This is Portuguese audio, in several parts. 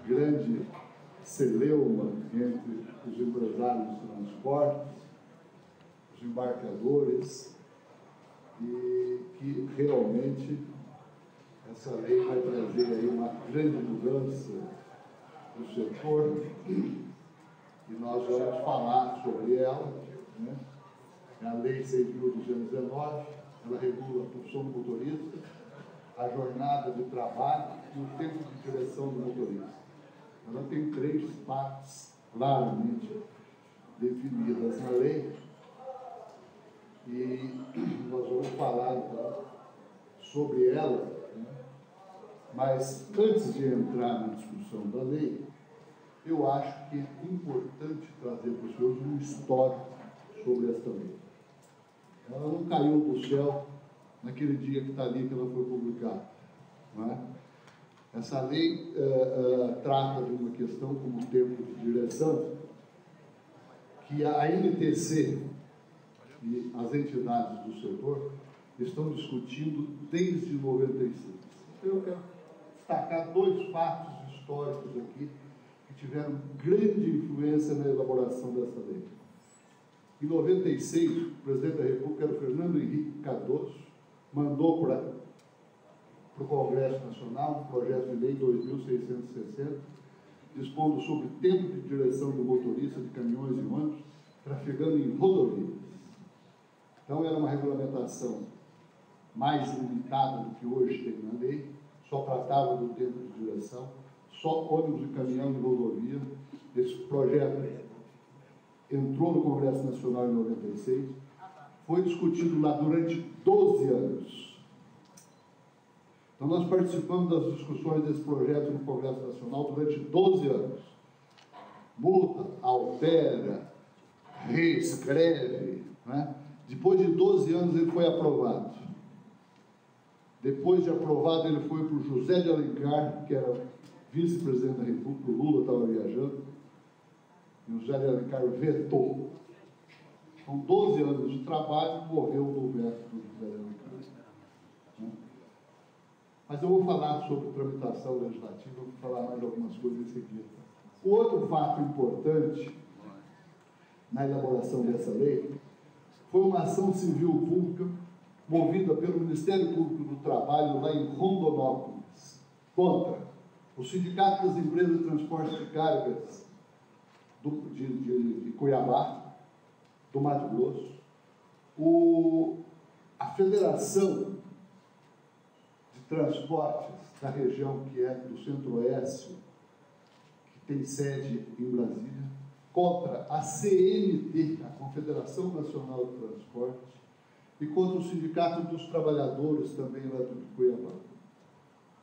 grande celeuma entre os empresários de transportes, os embarcadores, e que realmente essa lei vai trazer aí uma grande mudança no setor, e nós vamos falar sobre ela, né? É a Lei 6.219, ela regula a profissão do motorista, a jornada de trabalho e o tempo de direção do motorista. Ela tem 3 partes claramente definidas na lei, e nós vamos falar então sobre ela, né? Mas antes de entrar na discussão da lei, eu acho que é importante trazer para os senhores um histórico sobre esta lei. Ela não caiu do céu naquele dia que está ali que ela foi publicada, não é? Essa lei trata de uma questão como tempo de direção, que a NTC e as entidades do setor estão discutindo desde 96. Eu quero destacar 2 fatos históricos aqui que tiveram grande influência na elaboração dessa lei. Em 96, o presidente da República, Fernando Henrique Cardoso, mandou para o Congresso Nacional um projeto de lei 2.660, dispondo sobre tempo de direção do motorista de caminhões e ônibus trafegando em rodovias. Então, era uma regulamentação mais limitada do que hoje tem na lei, só tratava do tempo de direção, só ônibus e caminhão de rodovia. Esse projeto entrou no Congresso Nacional em 96, foi discutido lá durante 12 anos. Então, nós participamos das discussões desse projeto no Congresso Nacional durante 12 anos. Muda, altera, reescreve, né? Depois de 12 anos ele foi aprovado. Depois de aprovado, ele foi para o José de Alencar, que era vice-presidente da República, o Lula estava viajando, e o José de Alencar vetou. Com 12 anos de trabalho, morreu no veto do José de Alencar. Mas eu vou falar sobre tramitação legislativa, vou falar mais algumas coisas em seguida. O outro fato importante na elaboração dessa lei foi uma ação civil pública movida pelo Ministério Público do Trabalho lá em Rondonópolis, contra o Sindicato das Empresas de Transporte de Cargas de Cuiabá, do Mato Grosso, a Federação de Transportes da região que é do Centro-Oeste, que tem sede em Brasília, contra a CNT, a Confederação Nacional de Transporte, e contra o Sindicato dos Trabalhadores também lá de Cuiabá.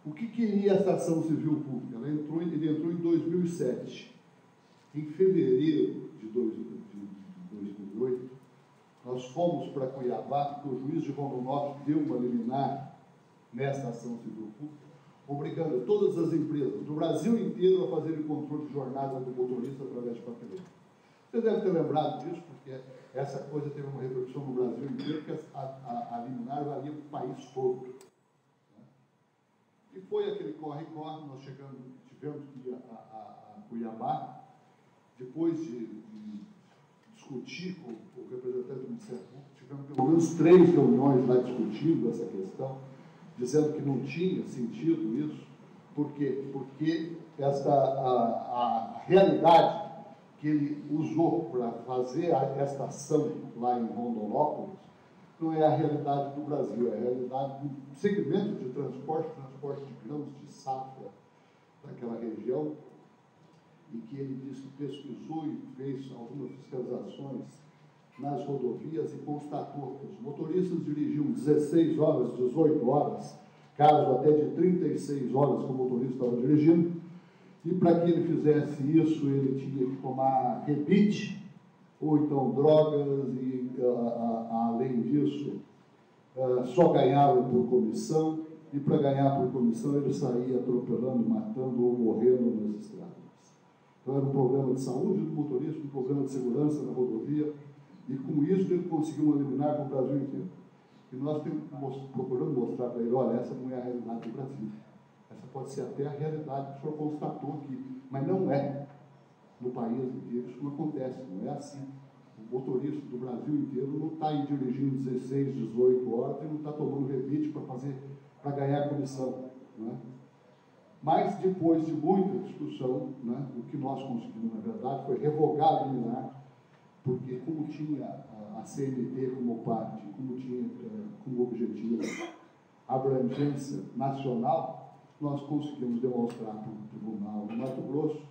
O que queria essa ação civil pública? Ele entrou em 2007. Em fevereiro de 2008, nós fomos para Cuiabá, porque o juiz de Rondonópolis deu uma liminar nessa ação civil pública, obrigando todas as empresas do Brasil inteiro a fazerem controle de jornada do motorista através de papeleta. Você deve ter lembrado disso, porque essa coisa teve uma repercussão no Brasil inteiro, porque a liminar valia para o país todo. E foi aquele corre-corre, nós tivemos que ir a Cuiabá, depois de discutir com o representante do Ministério Público, tivemos pelo menos 3 reuniões lá discutindo essa questão, dizendo que não tinha sentido isso. Por quê? Porque a realidade que ele usou para fazer esta ação lá em Rondonópolis não é a realidade do Brasil, é a realidade do segmento de transporte de grãos de safra daquela região, e que ele disse que pesquisou e fez algumas fiscalizações nas rodovias e constatou que os motoristas dirigiam 16 horas, 18 horas, caso até de 36 horas que o motorista estava dirigindo, e para que ele fizesse isso, ele tinha que tomar rebite, ou então drogas, e além disso, só ganhava por comissão, e para ganhar por comissão ele saía atropelando, matando ou morrendo nas estradas. Então era um problema de saúde do motorista, um problema de segurança na rodovia, e com isso ele conseguiu eliminar para o Brasil inteiro. E nós procuramos mostrar para ele, olha, essa não é a realidade do Brasil. Essa pode ser até a realidade que o senhor constatou aqui, mas não é. No país inteiro isso não acontece, não é assim. O motorista do Brasil inteiro não está aí dirigindo 16, 18 horas e não está tomando rebite para ganhar comissão. Não é? Mas, depois de muita discussão, né, o que nós conseguimos, na verdade, foi revogar a liminar, porque como tinha a CNT como parte, como tinha como objetivo a abrangência nacional, nós conseguimos demonstrar para o Tribunal do Mato Grosso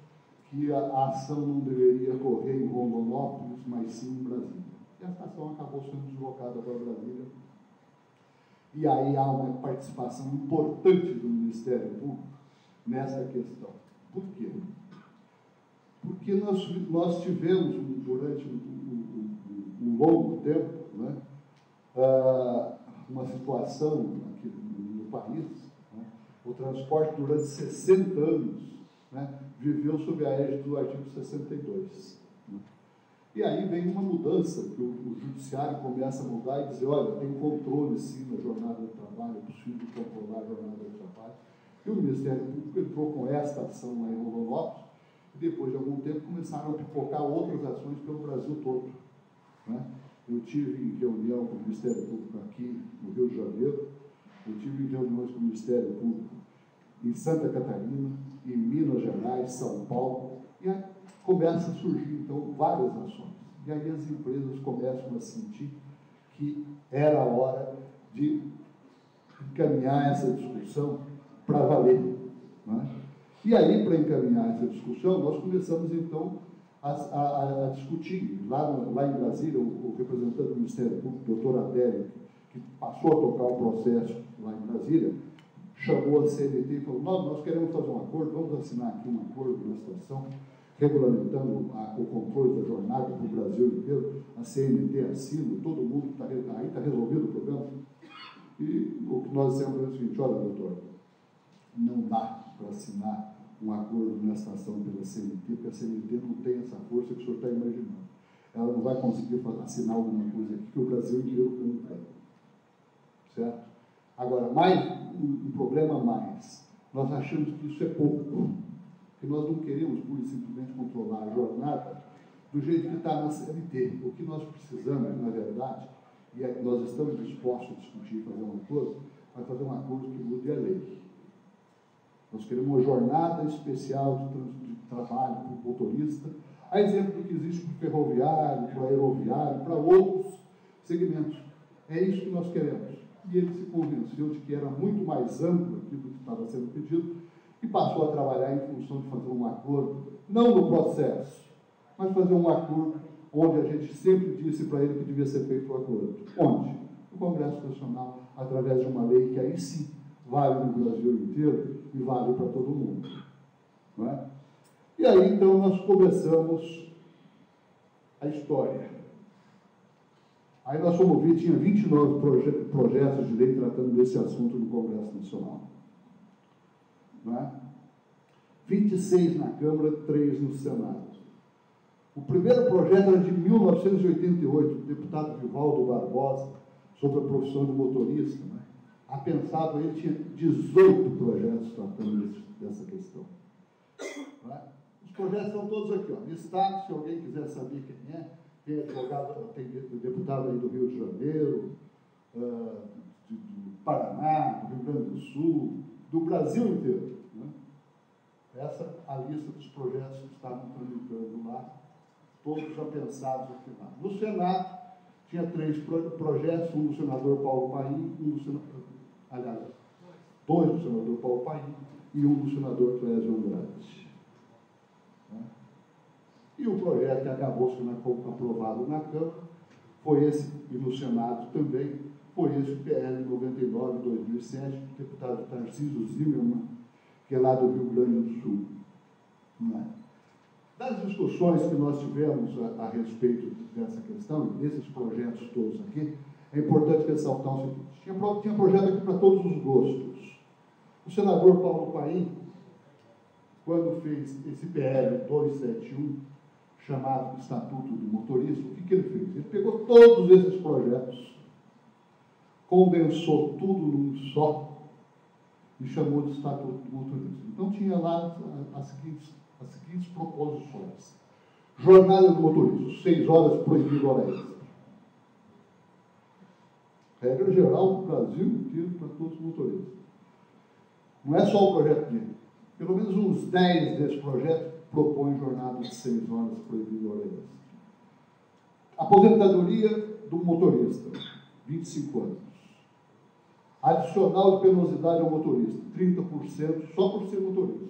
que a ação não deveria ocorrer em Rondonópolis, mas sim em Brasília. E essa ação acabou sendo deslocada para Brasília. E aí há uma participação importante do Ministério Público nessa questão. Por quê? Porque nós tivemos, durante um longo tempo, né, uma situação aqui no país, né, o transporte durante 60 anos, né, viveu sob a égide do artigo 62. Né. E aí vem uma mudança, que o judiciário começa a mudar e dizer, olha, tem controle sim na jornada de trabalho, é possível controlar a jornada de trabalho. E o Ministério Público entrou com esta ação lá em Rondonópolis, e depois de algum tempo começaram a pipocar outras ações pelo Brasil todo. Né? Eu tive em reunião com o Ministério Público aqui no Rio de Janeiro, eu tive em reuniões com o Ministério Público em Santa Catarina, em Minas Gerais, São Paulo, e aí começa a surgir, então, várias ações. E aí as empresas começam a sentir que era a hora de encaminhar essa discussão para valer. Né? E aí, para encaminhar essa discussão, nós começamos, então, a discutir. Lá em Brasília, o representante do Ministério Público, doutor Adélio, que passou a tocar o processo lá em Brasília, chamou a CNT e falou, nós queremos fazer um acordo, vamos assinar aqui um acordo na situação, regulamentando o controle da jornada para o Brasil inteiro, a CNT assina, todo mundo aí está resolvido o problema. E o que nós dissemos é o seguinte, olha, doutor, não dá para assinar um acordo nessa ação pela CNT, porque a CNT não tem essa força que o senhor está imaginando. Ela não vai conseguir assinar alguma coisa aqui que o Brasil inteiro cumpra. Certo? Agora, um problema mais, nós achamos que isso é pouco, que nós não queremos, pura e simplesmente, controlar a jornada do jeito que está na CLT. O que nós precisamos, na verdade, e nós estamos dispostos a discutir e fazer um acordo, mas fazer um acordo que mude a lei. Nós queremos uma jornada especial de trabalho para o motorista, a exemplo do que existe para o ferroviário, para o aeroviário, para outros segmentos. É isso que nós queremos. E ele se convenceu de que era muito mais amplo aquilo que estava sendo pedido e passou a trabalhar em função de fazer um acordo, não no processo, mas fazer um acordo onde a gente sempre disse para ele que devia ser feito o acordo. Onde? No Congresso Nacional, através de uma lei que aí sim vale no Brasil inteiro e vale para todo mundo. Não é? E aí, então, nós começamos a história. Aí nós fomos ver, tinha 29 projetos de lei tratando desse assunto no Congresso Nacional. Não é? 26 na Câmara, 3 no Senado. O primeiro projeto era de 1988, do deputado Vivaldo Barbosa, sobre a profissão de motorista. Né? A pensado, ele tinha 18 projetos tratando dessa questão. Não é? Os projetos estão todos aqui, ó, listados, se alguém quiser saber quem é. Tem advogado, tem deputado aí do Rio de Janeiro, do Paraná, do Rio Grande do Sul, do Brasil inteiro. Né? Essa é a lista dos projetos que estavam tramitando lá, todos já pensados aqui lá. No Senado, tinha 3 projetos, um do senador Paulo Paim, dois do senador Paulo Paim e um do senador Clésio Andrade. Né? E o projeto que acabou sendo aprovado na Câmara foi esse, e no Senado também, foi esse PL 99/2007, do deputado Tarcísio Zimmermann, que é lá do Rio Grande do Sul. Não é? Das discussões que nós tivemos a respeito dessa questão, desses projetos todos aqui, é importante ressaltar o seguinte: tinha projeto aqui para todos os gostos. O senador Paulo Paim, quando fez esse PL 271, chamado Estatuto do Motorista, o que ele fez? Ele pegou todos esses projetos, condensou tudo num só e chamou de Estatuto do Motorista. Então tinha lá as seguintes proposições. Jornada do motorista, 6 horas proibido hora extra. Regra geral do Brasil inteiro para todos os motoristas. Não é só o projeto dele. Pelo menos uns 10 desses projetos propõem jornada de 6 horas proibido hora extra. Aposentadoria do motorista, 25 anos. Adicional de penosidade ao motorista, 30% só por ser motorista.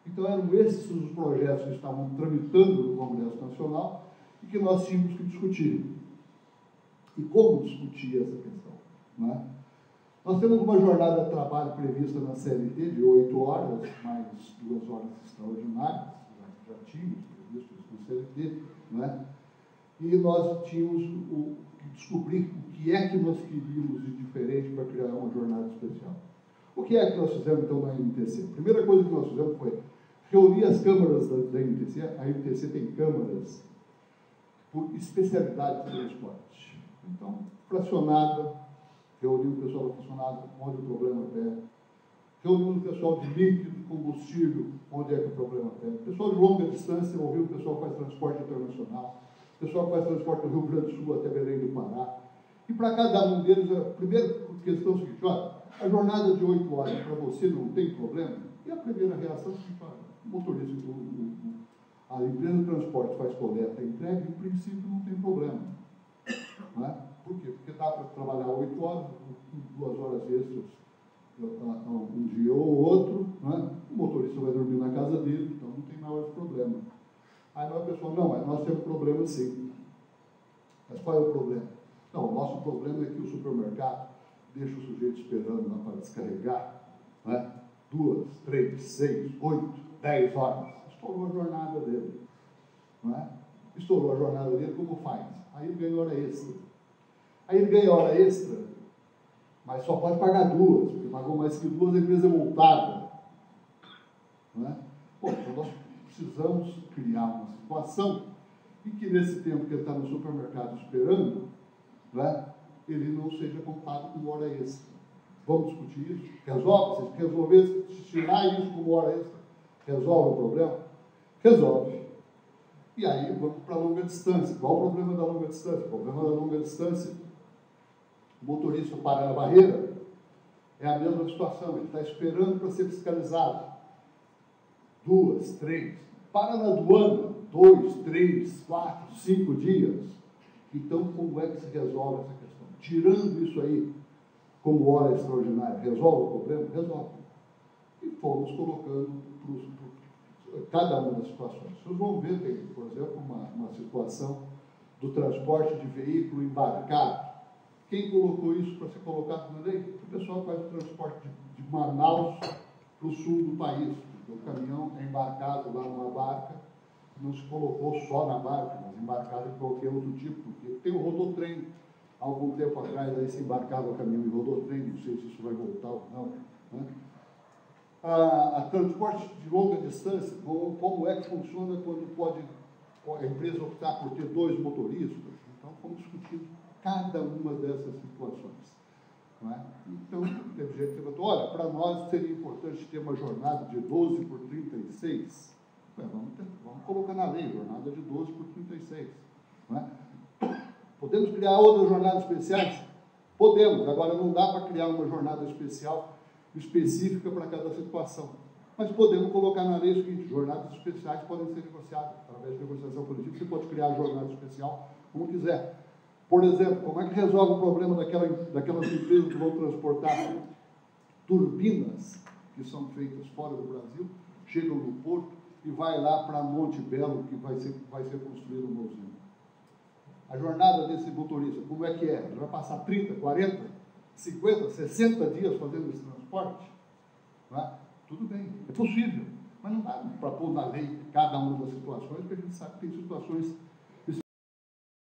Então, eram esses os projetos que estavam tramitando no Congresso Nacional e que nós tínhamos que discutir. E como discutir essa questão? Não é? Nós temos uma jornada de trabalho prevista na CLT de 8 horas, mais 2 horas extraordinárias, já tínhamos previsto isso na CLT, não é? E nós tínhamos que descobrir o que é que nós queríamos de diferente para criar uma jornada especial. O que é que nós fizemos, então, na MTC? A primeira coisa que nós fizemos foi reunir as câmaras da MTC. A MTC tem câmaras por especialidade de transporte. Então, fracionada, reuniu o pessoal da fracionada, onde o problema pega. Reuniu o pessoal de líquido, combustível, onde é que o problema pega. O pessoal de longa distância, ouviu o pessoal que faz transporte internacional. O pessoal que faz transporte do Rio Grande do Sul até Belém do Pará. E para cada um deles, a primeira questão é o seguinte: olha, a jornada de 8 horas para você não tem problema? E a primeira reação é o seguinte: olha, o motorista, a empresa de transporte faz coleta e entrega, em princípio não tem problema. Não é? Por quê? Porque dá para trabalhar 8 horas, 2 horas extras um dia ou outro, não é? O motorista vai dormir na casa dele, então não tem maior problema. Aí a pessoa, não, mas nós temos problema sim. Mas qual é o problema? Não, o nosso problema é que o supermercado deixa o sujeito esperando lá para descarregar, né? 2, 3, 6, 8, 10 horas. Estourou a jornada dele. Não é? Estourou a jornada dele, como faz? Aí ele ganha hora extra. Aí ele ganha hora extra, mas só pode pagar 2, porque pagou mais que 2, a empresa é multada. Não é? Bom, então nós precisamos criar uma situação em que, nesse tempo que ele está no supermercado esperando, né, ele não seja contado como hora extra. Vamos discutir isso? Resolve? Se resolver tirar isso como hora extra, resolve o problema? Resolve. E aí vamos para a longa distância. Qual o problema da longa distância? O problema da longa distância, o motorista para na barreira, é a mesma situação. Ele está esperando para ser fiscalizado. 2, 3. Para na aduana, 2, 3, 4, 5 dias. Então, como é que se resolve essa questão? Tirando isso aí como hora extraordinária, resolve o problema? Resolve. E fomos colocando cada uma das situações. Vocês vão ver, tem, por exemplo, uma situação do transporte de veículo embarcado. Quem colocou isso para ser colocado na lei? O pessoal que faz o transporte de Manaus para o sul do país. O caminhão é embarcado lá numa barca, não se colocou só na barca, mas embarcado em qualquer outro tipo, porque tem o rodotrem. Há algum tempo atrás aí se embarcava o caminhão em rodotrem, não sei se isso vai voltar ou não. Né? A transporte de longa distância, como é que funciona quando a empresa optar por ter 2 motoristas? Então, fomos discutindo cada uma dessas situações. Não é? Então, teve gente que levantou, olha, para nós seria importante ter uma jornada de 12 por 36. Vamos colocar na lei, jornada de 12 por 36. Não é? Podemos criar outras jornadas especiais? Podemos, agora não dá para criar uma jornada especial específica para cada situação. Mas podemos colocar na lei o seguinte: jornadas especiais podem ser negociadas. Através de negociação coletiva, você pode criar a jornada especial como quiser. Por exemplo, como é que resolve o problema daquelas empresas que vão transportar turbinas que são feitas fora do Brasil, chegam no porto e vai lá para Monte Belo, que vai ser construído uma usina? A jornada desse motorista, como é que é? Ele vai passar 30, 40, 50, 60 dias fazendo esse transporte? Não é? Tudo bem, é possível, mas não dá para pôr na lei cada uma das situações, porque a gente sabe que tem situações